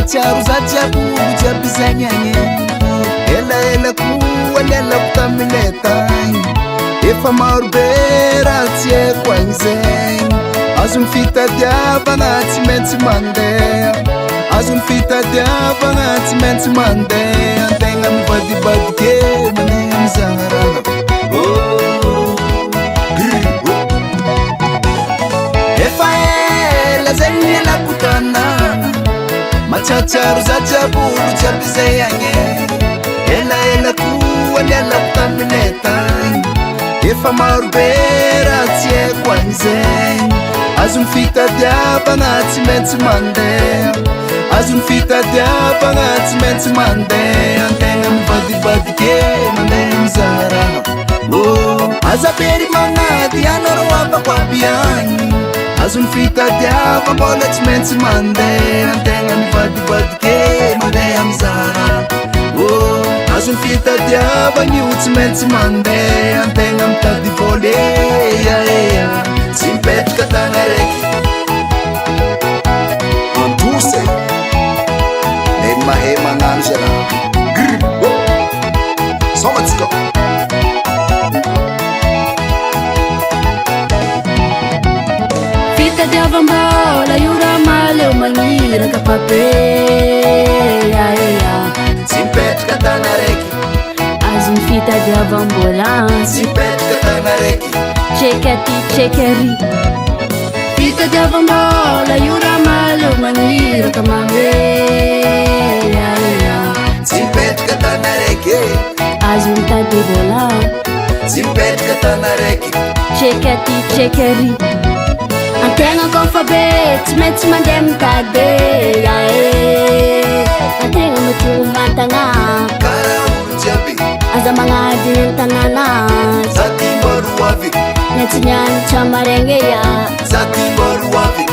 machacharu zajabu jabizanyanye ela kuwa lela kutamileta efa marubera tie kwanze azun fita diaba ngati menti mande azun fita diaba ngati menti mande antenga mvadi badike mane mzara efa ela zenila kutana machacharu zajabulu jabizanyanye ela kuwa lela kutamileta efa marubera tie kwanze azun fita diaba ngati menti mande azun fita diaba ngati menti mande antenga mvadi badike mande mzara azaberi mangadi anoro wapa kwa biani azun fita diaba ngati menti mande antenga mvadi badike mande mzara azun fita diaba ngati menti mande antenga mtadi vole simpet katangareki antuse nen mahema nganjela somatiko fita diaba mbola yura maleu mangira kapape simpet katangareki azun fita diaba mbola simpet katangareki chekati chekeri fita diaba mbola yura maleu mangira kamame simpet katangareki azun tadi bola simpet katangareki chekati chekeri antenga kofa bet meti mandem kade antenga matumatanga kara ujabi azamangadi tanana zati baruavi netinyan chamarengeya zati baruavi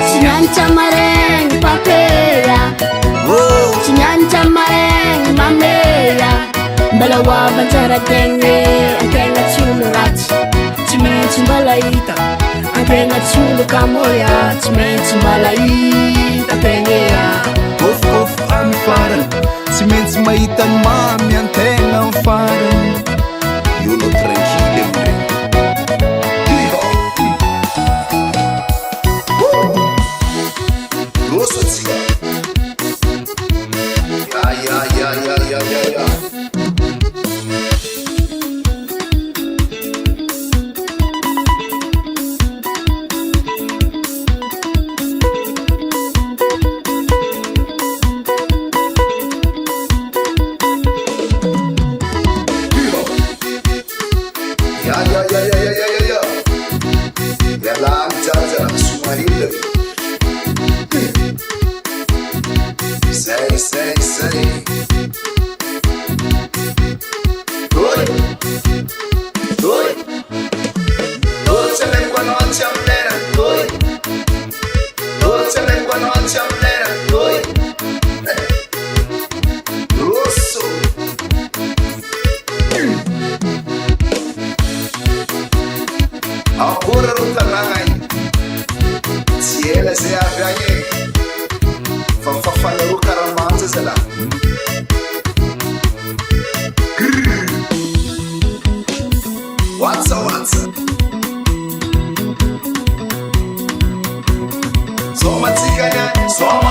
sinyan chamareng papeya sinyan chamareng mameya balawa banjara tenge antenga chulurati chimenchi mbalaita antenga chulu kamoya chimenchi mbalaita tengeya of I'm faran chimenchi maita mami antenga faran you no tranquille mre Rosa ya Say. Oi. Dolce lengua non ci amlera. Oi. Dolce lengua non ci amlera. Oi. Rosso. Ancora rutanai. Cielo se avviagne. Fanno rucaramanze se la. What's up? Soma tiganya, soma